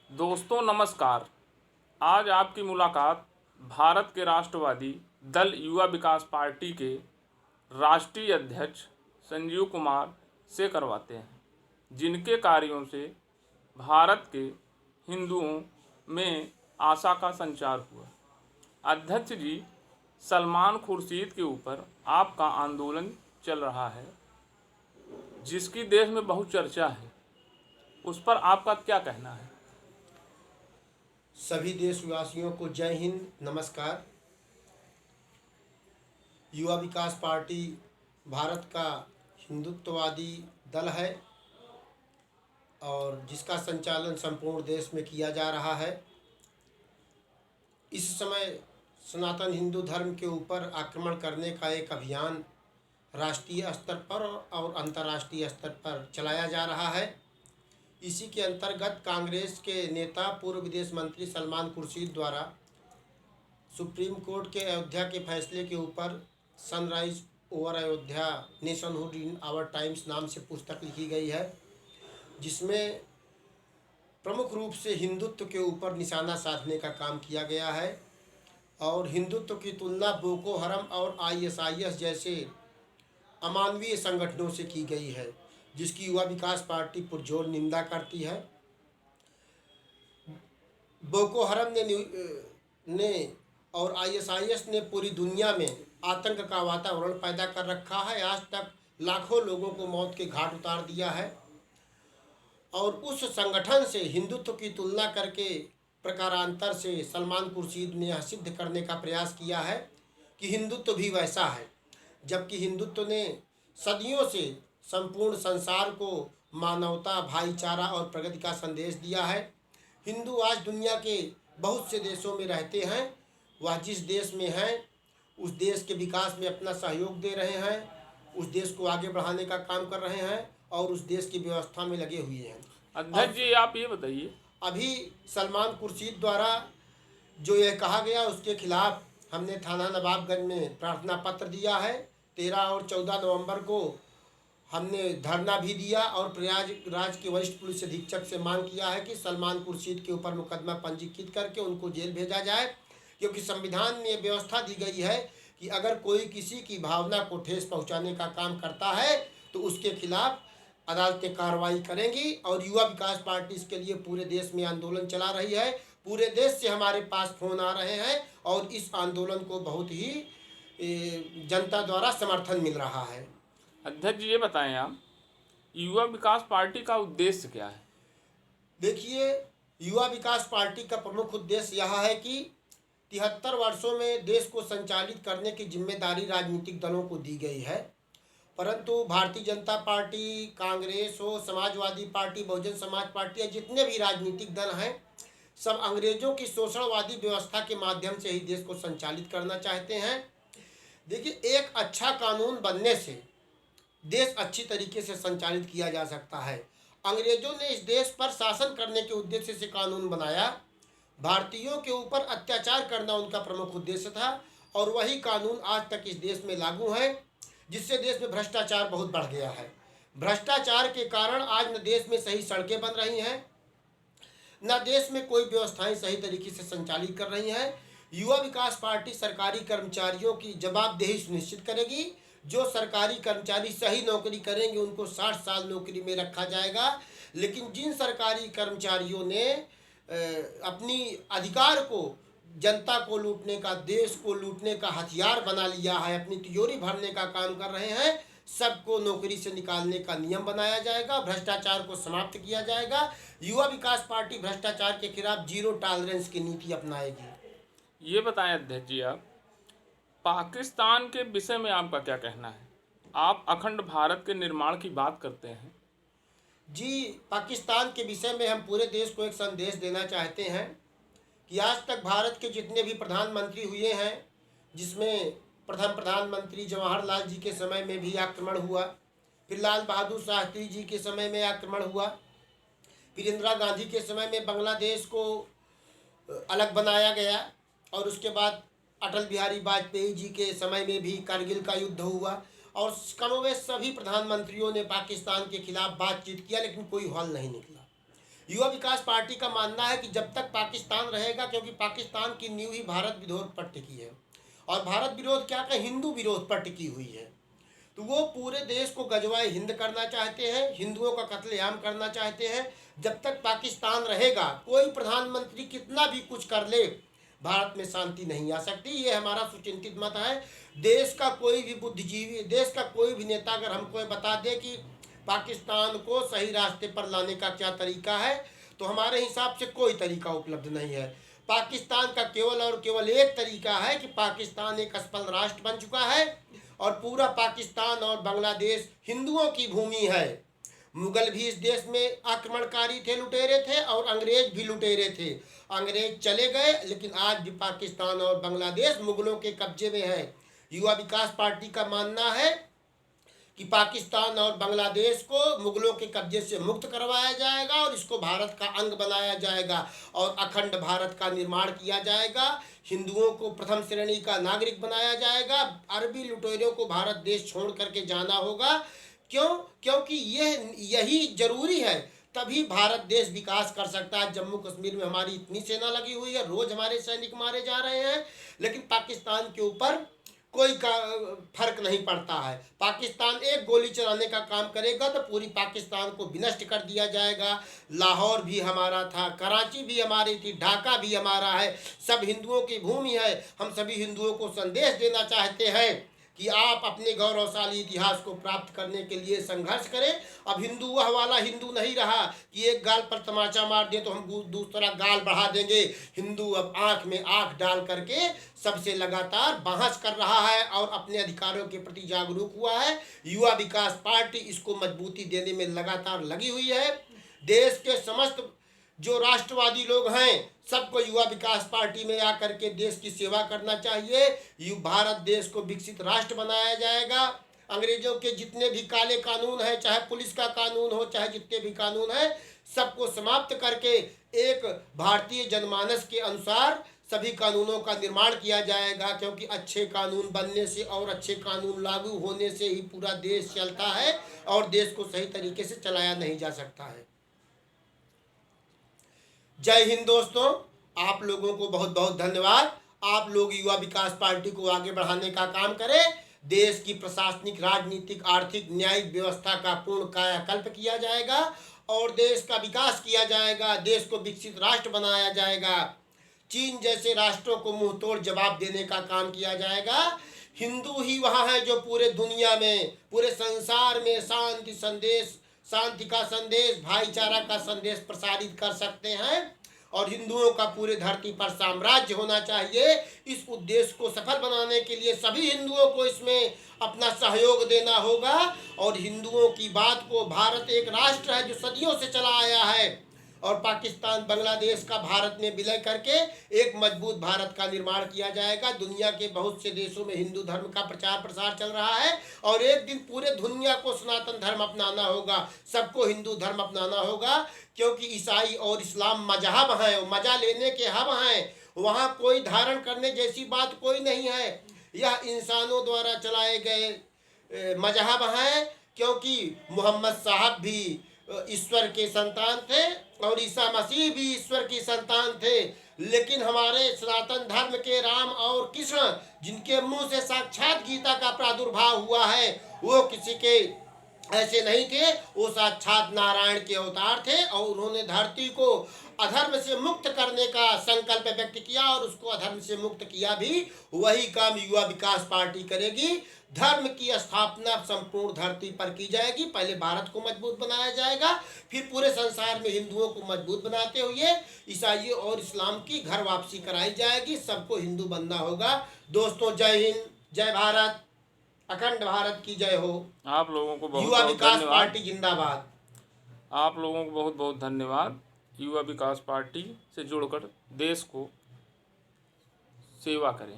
दोस्तों नमस्कार। आज आपकी मुलाकात भारत के राष्ट्रवादी दल युवा विकास पार्टी के राष्ट्रीय अध्यक्ष संजीव कुमार से करवाते हैं, जिनके कार्यों से भारत के हिंदुओं में आशा का संचार हुआ। अध्यक्ष जी, सलमान खुर्शीद के ऊपर आपका आंदोलन चल रहा है, जिसकी देश में बहुत चर्चा है। उस पर आपका क्या कहना है? सभी देशवासियों को जय हिंद, नमस्कार। युवा विकास पार्टी भारत का हिंदुत्ववादी दल है और जिसका संचालन संपूर्ण देश में किया जा रहा है। इस समय सनातन हिंदू धर्म के ऊपर आक्रमण करने का एक अभियान राष्ट्रीय स्तर पर और अंतर्राष्ट्रीय स्तर पर चलाया जा रहा है। इसी के अंतर्गत कांग्रेस के नेता पूर्व विदेश मंत्री सलमान खुर्शीद द्वारा सुप्रीम कोर्ट के अयोध्या के फैसले के ऊपर sunrise over Ayodhya nationhood in our times नाम से पुस्तक लिखी गई है, जिसमें प्रमुख रूप से हिंदुत्व के ऊपर निशाना साधने का काम किया गया है और हिंदुत्व की तुलना बोको हरम और आईएसआईएस जैसे अमानवीय संगठनों से की गई है, जिसकी युवा विकास पार्टी पुरजोर निंदा करती है। बोको हरम ने और आईएसआईएस ने पूरी दुनिया में आतंक का वातावरण पैदा कर रखा है। आज तक लाखों लोगों को मौत के घाट उतार दिया है और उस संगठन से हिंदुत्व की तुलना करके प्रकारांतर से सलमान खुर्शीद ने यह सिद्ध करने का प्रयास किया है कि हिंदुत्व भी वैसा है, जबकि हिंदुत्व ने सदियों से संपूर्ण संसार को मानवता, भाईचारा और प्रगति का संदेश दिया है। हिंदू आज दुनिया के बहुत से देशों में रहते हैं। वह जिस देश में हैं उस देश के विकास में अपना सहयोग दे रहे हैं, उस देश को आगे बढ़ाने का काम कर रहे हैं और उस देश की व्यवस्था में लगे हुए हैं। अध्यक्ष जी, आप ये बताइए, अभी सलमान खुर्शीद द्वारा जो यह कहा गया उसके खिलाफ हमने थाना नवाबगंज में प्रार्थना पत्र दिया है। 13 और 14 नवंबर को हमने धरना भी दिया और प्रयागराज के वरिष्ठ पुलिस अधीक्षक से मांग किया है कि सलमान खुर्शीद के ऊपर मुकदमा पंजीकृत करके उनको जेल भेजा जाए, क्योंकि संविधान में व्यवस्था दी गई है कि अगर कोई किसी की भावना को ठेस पहुंचाने का काम करता है तो उसके खिलाफ अदालतें कार्रवाई करेंगी। और युवा विकास पार्टी इसके लिए पूरे देश में आंदोलन चला रही है। पूरे देश से हमारे पास फोन आ रहे हैं और इस आंदोलन को बहुत ही जनता द्वारा समर्थन मिल रहा है। अध्यक्ष जी ये बताएं, आप युवा विकास पार्टी का उद्देश्य क्या है? देखिए, युवा विकास पार्टी का प्रमुख उद्देश्य यह है कि 73 वर्षों में देश को संचालित करने की जिम्मेदारी राजनीतिक दलों को दी गई है, परंतु भारतीय जनता पार्टी, कांग्रेस हो, समाजवादी पार्टी, बहुजन समाज पार्टी या जितने भी राजनीतिक दल हैं, सब अंग्रेजों की शोषणवादी व्यवस्था के माध्यम से ही देश को संचालित करना चाहते हैं। देखिए, एक अच्छा कानून बनने से देश अच्छी तरीके से संचालित किया जा सकता है। अंग्रेजों ने इस देश पर शासन करने के उद्देश्य से कानून बनाया। भारतीयों के ऊपर अत्याचार करना उनका प्रमुख उद्देश्य था और वही कानून आज तक इस देश में लागू है, जिससे देश में भ्रष्टाचार बहुत बढ़ गया है। भ्रष्टाचार के कारण आज न देश में सही सड़कें बन रही हैं, न देश में कोई व्यवस्थाएं सही तरीके से संचालित कर रही हैं। युवा विकास पार्टी सरकारी कर्मचारियों की जवाबदेही सुनिश्चित करेगी। जो सरकारी कर्मचारी सही नौकरी करेंगे उनको 60 साल नौकरी में रखा जाएगा, लेकिन जिन सरकारी कर्मचारियों ने अपनी अधिकार को जनता को लूटने का, देश को लूटने का हथियार बना लिया है, अपनी तिजोरी भरने का काम कर रहे हैं, सबको नौकरी से निकालने का नियम बनाया जाएगा। भ्रष्टाचार को समाप्त किया जाएगा। युवा विकास पार्टी भ्रष्टाचार के खिलाफ जीरो टॉलरेंस की नीति अपनाएगी। ये बताएं अध्यक्ष जी, आप पाकिस्तान के विषय में आपका क्या कहना है? आप अखंड भारत के निर्माण की बात करते हैं। जी, पाकिस्तान के विषय में हम पूरे देश को एक संदेश देना चाहते हैं कि आज तक भारत के जितने भी प्रधानमंत्री हुए हैं, जिसमें प्रथम प्रधानमंत्री जवाहरलाल जी के समय में भी आक्रमण हुआ, फिर लाल बहादुर शास्त्री जी के समय में आक्रमण हुआ, फिर इंदिरा गांधी के समय में बांग्लादेश को अलग बनाया गया और उसके बाद अटल बिहारी वाजपेयी जी के समय में भी कारगिल का युद्ध हुआ और कमोवेश सभी प्रधानमंत्रियों ने पाकिस्तान के खिलाफ बातचीत किया, लेकिन कोई हल नहीं निकला। युवा विकास पार्टी का मानना है कि जब तक पाकिस्तान रहेगा, क्योंकि पाकिस्तान की नींव ही भारत विरोध पर टिकी है, और भारत विरोध क्या का हिंदू विरोध पर टिकी हुई है, तो वो पूरे देश को गजवाए हिंद करना चाहते हैं, हिंदुओं का कत्लेआम करना चाहते हैं। जब तक पाकिस्तान रहेगा, कोई प्रधानमंत्री कितना भी कुछ कर ले, भारत में शांति नहीं आ सकती। ये हमारा सुचिंतित मत है। देश का कोई भी बुद्धिजीवी, देश का कोई भी नेता अगर हमको बता दे कि पाकिस्तान को सही रास्ते पर लाने का क्या तरीका है, तो हमारे हिसाब से कोई तरीका उपलब्ध नहीं है। पाकिस्तान का केवल और केवल एक तरीका है कि पाकिस्तान एक असफल राष्ट्र बन चुका है और पूरा पाकिस्तान और बांग्लादेश हिंदुओं की भूमि है। मुगल भी इस देश में आक्रमणकारी थे, लुटेरे थे, और अंग्रेज भी लुटेरे थे। अंग्रेज चले गए, लेकिन आज भी पाकिस्तान और बांग्लादेश मुगलों के कब्जे में है। युवा विकास पार्टी का मानना है कि पाकिस्तान और बांग्लादेश को मुगलों के कब्जे से मुक्त करवाया जाएगा और इसको भारत का अंग बनाया जाएगा और अखंड भारत का निर्माण किया जाएगा। हिंदुओं को प्रथम श्रेणी का नागरिक बनाया जाएगा। अरबी लुटेरों को भारत देश छोड़ करके जाना होगा। क्योंकि यही जरूरी है, तभी भारत देश विकास कर सकता है। जम्मू कश्मीर में हमारी इतनी सेना लगी हुई है, रोज हमारे सैनिक मारे जा रहे हैं, लेकिन पाकिस्तान के ऊपर कोई फर्क नहीं पड़ता है। पाकिस्तान एक गोली चलाने का काम करेगा तो पूरी पाकिस्तान को विनष्ट कर दिया जाएगा। लाहौर भी हमारा था, कराची भी हमारी थी, ढाका भी हमारा है, सब हिंदुओं की भूमि है। हम सभी हिंदुओं को संदेश देना चाहते हैं कि आप अपने गौरवशाली इतिहास को प्राप्त करने के लिए संघर्ष करें। अब हिंदू वह वाला हिंदू नहीं रहा कि एक गाल पर तमाचा मार दें तो हम दूसरा गाल बढ़ा देंगे। हिंदू अब आंख में आंख डाल करके सबसे लगातार बहस कर रहा है और अपने अधिकारों के प्रति जागरूक हुआ है। युवा विकास पार्टी इसको मजबूती देने में लगातार लगी हुई है। देश के समस्त जो राष्ट्रवादी लोग हैं, सबको युवा विकास पार्टी में आकर के देश की सेवा करना चाहिए। भारत देश को विकसित राष्ट्र बनाया जाएगा। अंग्रेजों के जितने भी काले कानून हैं, चाहे पुलिस का कानून हो, चाहे जितने भी कानून हैं, सबको समाप्त करके एक भारतीय जनमानस के अनुसार सभी कानूनों का निर्माण किया जाएगा। क्योंकि अच्छे कानून बनने से और अच्छे कानून लागू होने से ही पूरा देश चलता है और देश को सही तरीके से चलाया नहीं जा सकता है। जय हिंद दोस्तों, आप लोगों को बहुत बहुत धन्यवाद। आप लोग युवा विकास पार्टी को आगे बढ़ाने का काम करें। देश की प्रशासनिक, राजनीतिक, आर्थिक, न्यायिक व्यवस्था का पूर्ण कायाकल्प किया जाएगा और देश का विकास किया जाएगा। देश को विकसित राष्ट्र बनाया जाएगा। चीन जैसे राष्ट्रों को मुंह तोड़ जवाब देने का काम किया जाएगा। हिंदू ही वहाँ है जो पूरे दुनिया में, पूरे संसार में शांति का संदेश, भाईचारा का संदेश प्रसारित कर सकते हैं और हिंदुओं का पूरे धरती पर साम्राज्य होना चाहिए। इस उद्देश्य को सफल बनाने के लिए सभी हिंदुओं को इसमें अपना सहयोग देना होगा और हिंदुओं की बात को, भारत एक राष्ट्र है जो सदियों से चला आया है और पाकिस्तान, बांग्लादेश का भारत में विलय करके एक मजबूत भारत का निर्माण किया जाएगा। दुनिया के बहुत से देशों में हिंदू धर्म का प्रचार प्रसार चल रहा है और एक दिन पूरे दुनिया को सनातन धर्म अपनाना होगा, सबको हिंदू धर्म अपनाना होगा। क्योंकि ईसाई और इस्लाम मजहब हैं, मजा लेने के हब हैं। वहाँ कोई धारण करने जैसी बात कोई नहीं है। यह इंसानों द्वारा चलाए गए मजहब हैं। क्योंकि मोहम्मद साहब भी ईश्वर के संतान थे और ईसा मसीह भी ईश्वर की संतान थे, लेकिन हमारे सनातन धर्म के राम और कृष्ण, जिनके मुंह से साक्षात गीता का प्रादुर्भाव हुआ है, वो किसी के ऐसे नहीं थे। वो साक्षात नारायण के अवतार थे और उन्होंने धरती को अधर्म से मुक्त करने का संकल्प व्यक्त किया और उसको अधर्म से मुक्त किया भी। वही काम युवा विकास पार्टी करेगी। धर्म की स्थापना संपूर्ण धरती पर की जाएगी। पहले भारत को मजबूत बनाया जाएगा, फिर पूरे संसार में हिंदुओं को मजबूत बनाते हुए ईसाइयों और इस्लाम की घर वापसी कराई जाएगी। सबको हिंदू बनना होगा। दोस्तों, जय हिंद, जय भारत, अखंड भारत की जय हो। आप लोगों को बहुत युवा बहुत विकास धन्यवाद। पार्टी जिंदाबाद। आप लोगों को बहुत बहुत धन्यवाद। युवा विकास पार्टी से जुड़कर देश को सेवा करें।